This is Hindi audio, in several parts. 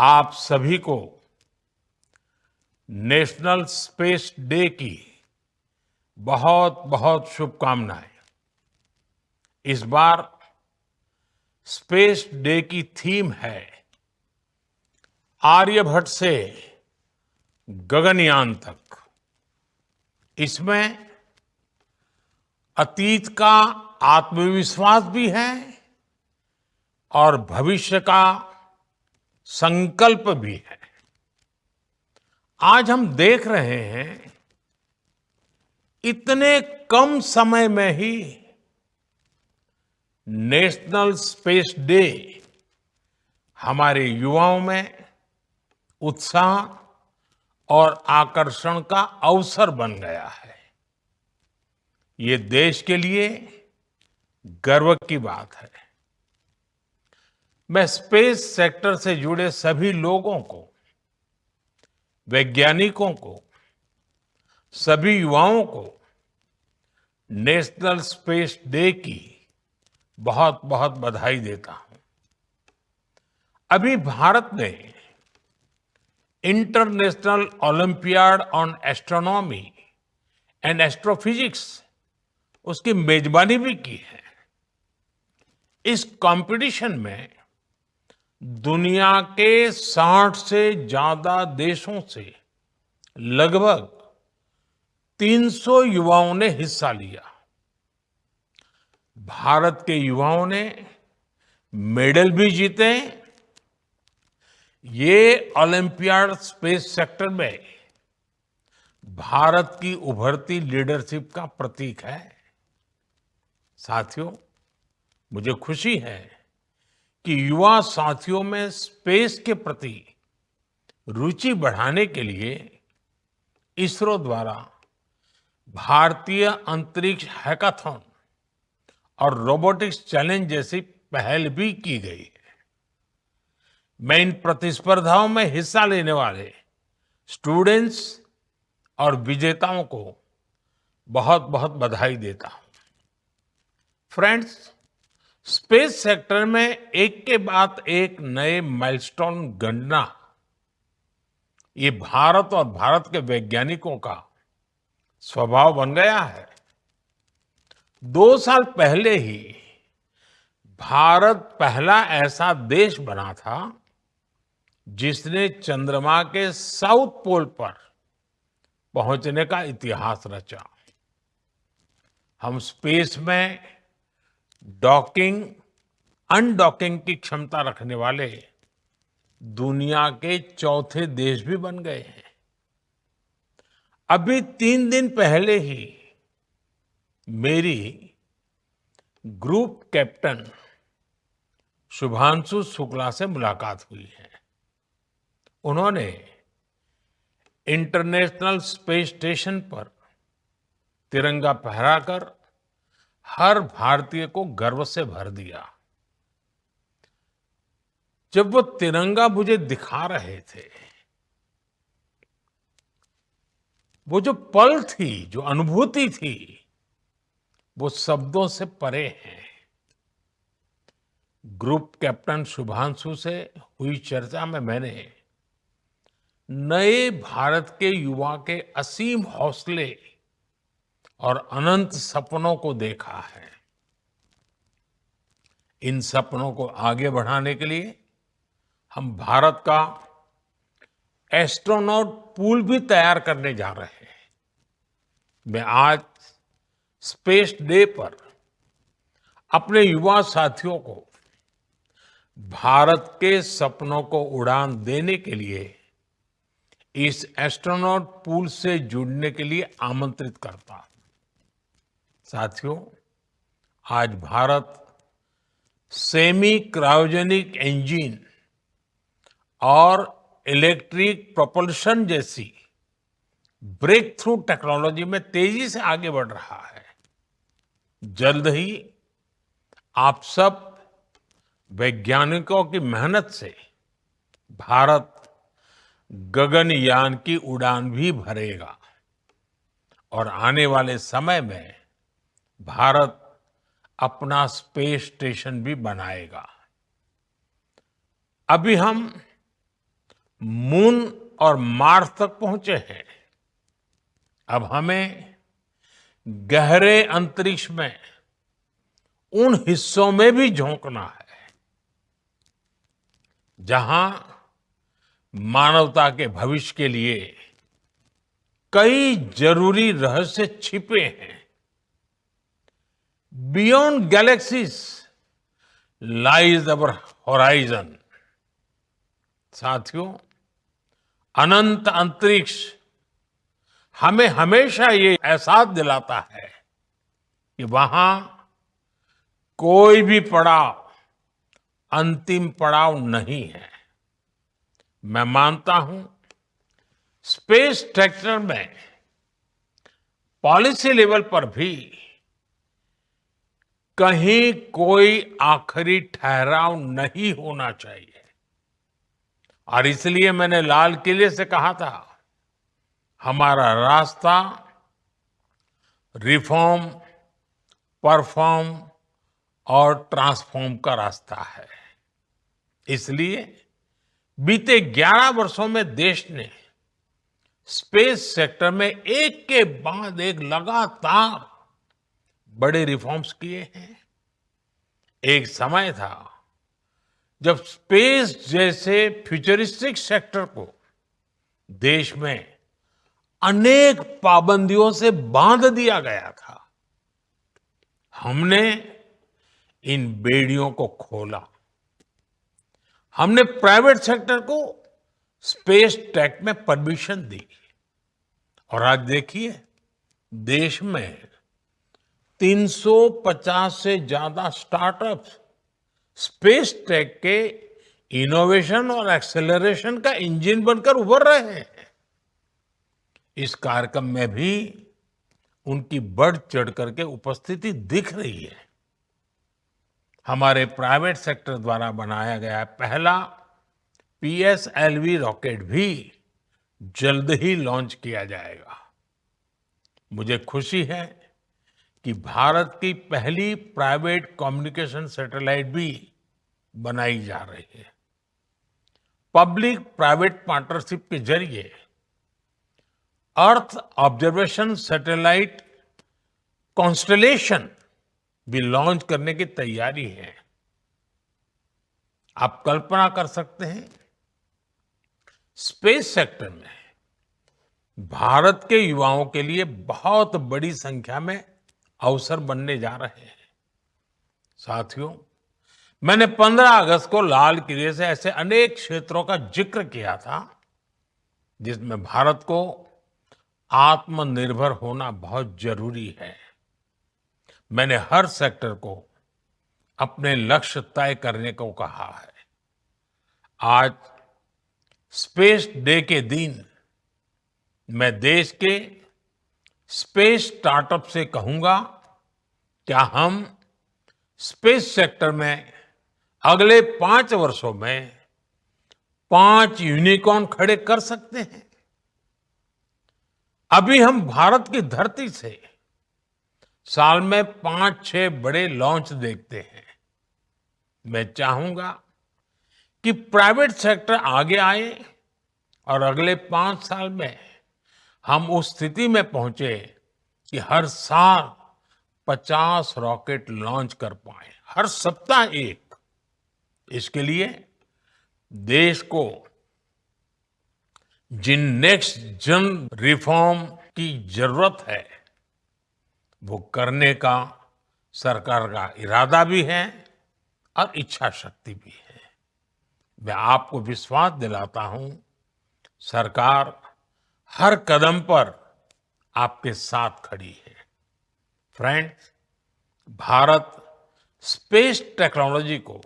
आप सभी को नेशनल स्पेस डे की बहुत बहुत शुभकामनाएं। इस बार स्पेस डे की थीम है आर्यभट्ट से गगनयान तक। इसमें अतीत का आत्मविश्वास भी है और भविष्य का संकल्प भी है। आज हम देख रहे हैं इतने कम समय में ही नेशनल स्पेस डे हमारे युवाओं में उत्साह और आकर्षण का अवसर बन गया है। ये देश के लिए गर्व की बात है। मैं स्पेस सेक्टर से जुड़े सभी लोगों को, वैज्ञानिकों को, सभी युवाओं को नेशनल स्पेस डे की बहुत बहुत बधाई देता हूं। अभी भारत ने international olympiad on astronomy and astrophysics उसकी मेजबानी भी की है। इस कंपटीशन में दुनिया के 60 से ज्यादा देशों से लगभग 300 युवाओं ने हिस्सा लिया। भारत के युवाओं ने मेडल भी जीते। ये ओलंपियाड स्पेस सेक्टर में भारत की उभरती लीडरशिप का प्रतीक है। साथियों, मुझे खुशी है कि युवा साथियों में स्पेस के प्रति रुचि बढ़ाने के लिए इसरो द्वारा भारतीय अंतरिक्ष हैकाथॉन और रोबोटिक्स चैलेंज जैसी पहल भी की गई है। मैं इन प्रतिस्पर्धाओं में हिस्सा लेने वाले स्टूडेंट्स और विजेताओं को बहुत बहुत बधाई देता हूं। फ्रेंड्स, स्पेस सेक्टर में एक के बाद एक नए माइलस्टोन गणना, ये भारत और भारत के वैज्ञानिकों का स्वभाव बन गया है। 2 साल पहले ही भारत पहला ऐसा देश बना था जिसने चंद्रमा के साउथ पोल पर पहुंचने का इतिहास रचा। हम स्पेस में डॉकिंग, अनडॉकिंग की क्षमता रखने वाले दुनिया के चौथे देश भी बन गए हैं। अभी 3 दिन पहले ही मेरी ग्रुप कैप्टन शुभांशु शुक्ला से मुलाकात हुई है। उन्होंने इंटरनेशनल स्पेस स्टेशन पर तिरंगा फहराकर हर भारतीय को गर्व से भर दिया। जब वो तिरंगा मुझे दिखा रहे थे, वो जो पल थी, जो अनुभूति थी, वो शब्दों से परे है। ग्रुप कैप्टन शुभांशु से हुई चर्चा में मैंने नए भारत के युवा के असीम हौसले और अनंत सपनों को देखा है। इन सपनों को आगे बढ़ाने के लिए हम भारत का एस्ट्रोनॉट पूल भी तैयार करने जा रहे हैं। मैं आज स्पेस डे पर अपने युवा साथियों को भारत के सपनों को उड़ान देने के लिए इस एस्ट्रोनॉट पूल से जुड़ने के लिए आमंत्रित करता हूं। साथियों, आज भारत सेमी क्रायोजेनिक इंजन और इलेक्ट्रिक प्रोपल्शन जैसी ब्रेक थ्रू टेक्नोलॉजी में तेजी से आगे बढ़ रहा है। जल्द ही आप सब वैज्ञानिकों की मेहनत से भारत गगनयान की उड़ान भी भरेगा और आने वाले समय में भारत अपना स्पेस स्टेशन भी बनाएगा। अभी हम मून और मार्स तक पहुंचे हैं। अब हमें गहरे अंतरिक्ष में उन हिस्सों में भी झोंकना है जहां मानवता के भविष्य के लिए कई जरूरी रहस्य छिपे हैं। बियॉन्ड गैलेक्सीज लाइज अवर होराइजन। साथियों, अनंत अंतरिक्ष हमें हमेशा ये एहसास दिलाता है कि वहां कोई भी पड़ाव अंतिम पड़ाव नहीं है। मैं मानता हूं स्पेस सेक्टर में पॉलिसी लेवल पर भी कहीं कोई आखिरी ठहराव नहीं होना चाहिए। और इसलिए मैंने लाल किले से कहा था, हमारा रास्ता रिफॉर्म, परफॉर्म और ट्रांसफॉर्म का रास्ता है। इसलिए बीते 11 वर्षों में देश ने स्पेस सेक्टर में एक के बाद एक लगातार बड़े रिफॉर्म्स किए हैं। एक समय था जब स्पेस जैसे फ्यूचरिस्टिक सेक्टर को देश में अनेक पाबंदियों से बांध दिया गया था। हमने इन बेड़ियों को खोला। हमने प्राइवेट सेक्टर को स्पेस टेक में परमिशन दी। और आज देखिए, देश में 350 से ज्यादा स्टार्टअप्स स्पेस टेक के इनोवेशन और एक्सेलरेशन का इंजन बनकर उभर रहे हैं। इस कार्यक्रम में भी उनकी बढ़ चढ़ करके उपस्थिति दिख रही है। हमारे प्राइवेट सेक्टर द्वारा बनाया गया पहला पीएसएलवी रॉकेट भी जल्द ही लॉन्च किया जाएगा। मुझे खुशी है कि भारत की पहली प्राइवेट कम्युनिकेशन सैटेलाइट भी बनाई जा रही है। पब्लिक प्राइवेट पार्टनरशिप के जरिए अर्थ ऑब्जर्वेशन सैटेलाइट कॉन्स्टलेशन भी लॉन्च करने की तैयारी है। आप कल्पना कर सकते हैं, स्पेस सेक्टर में भारत के युवाओं के लिए बहुत बड़ी संख्या में अवसर बनने जा रहे हैं। साथियों, मैंने 15 अगस्त को लाल किले से ऐसे अनेक क्षेत्रों का जिक्र किया था जिसमें भारत को आत्मनिर्भर होना बहुत जरूरी है। मैंने हर सेक्टर को अपने लक्ष्य तय करने को कहा है। आज स्पेस डे के दिन मैं देश के स्पेस स्टार्टअप से कहूंगा, क्या हम स्पेस सेक्टर में अगले 5 वर्षों में 5 यूनिकॉर्न खड़े कर सकते हैं? अभी हम भारत की धरती से साल में 5-6 बड़े लॉन्च देखते हैं। मैं चाहूंगा कि प्राइवेट सेक्टर आगे आए और अगले 5 साल में हम उस स्थिति में पहुंचे कि हर साल 50 रॉकेट लॉन्च कर पाए, हर सप्ताह एक। इसके लिए देश को जिन नेक्स्ट जन रिफॉर्म की जरूरत है वो करने का सरकार का इरादा भी है और इच्छा शक्ति भी है। मैं आपको विश्वास दिलाता हूं, सरकार हर कदम पर आपके साथ खड़ी है। फ्रेंड्स, भारत स्पेस टेक्नोलॉजी को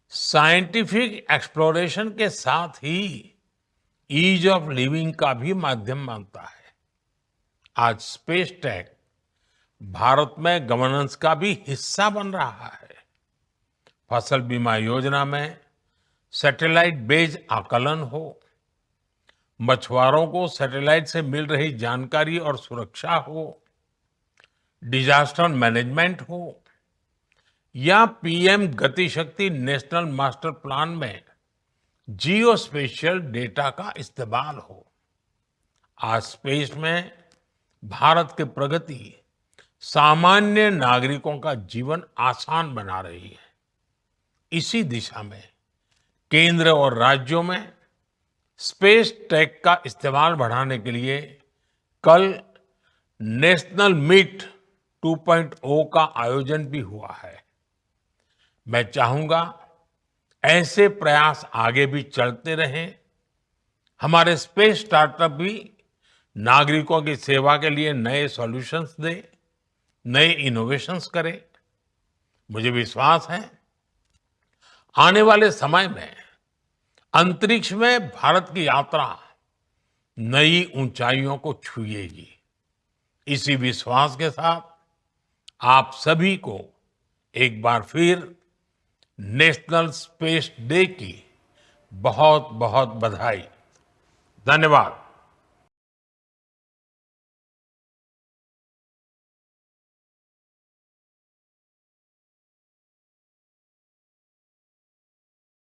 साइंटिफिक एक्सप्लोरेशन के साथ ही ईज ऑफ लिविंग का भी माध्यम मानता है। आज स्पेस टेक भारत में गवर्नेंस का भी हिस्सा बन रहा है। फसल बीमा योजना में सैटेलाइट बेस्ड आकलन हो, मछुआरों को सैटेलाइट से मिल रही जानकारी और सुरक्षा हो, डिजास्टर मैनेजमेंट हो, या पीएम गति शक्ति नेशनल मास्टर प्लान में जियो स्पेशियल डेटा का इस्तेमाल हो। आज स्पेस में भारत की प्रगति सामान्य नागरिकों का जीवन आसान बना रही है। इसी दिशा में केंद्र और राज्यों में स्पेस टेक का इस्तेमाल बढ़ाने के लिए कल नेशनल मीट 2.0 का आयोजन भी हुआ है। मैं चाहूंगा ऐसे प्रयास आगे भी चलते रहें। हमारे स्पेस स्टार्टअप भी नागरिकों की सेवा के लिए नए सॉल्यूशंस दें, नए इनोवेशंस करें। मुझे विश्वास है आने वाले समय में अंतरिक्ष में भारत की यात्रा नई ऊंचाइयों को छुएगी। इसी विश्वास के साथ आप सभी को एक बार फिर नेशनल स्पेस डे की बहुत बहुत बधाई। धन्यवाद।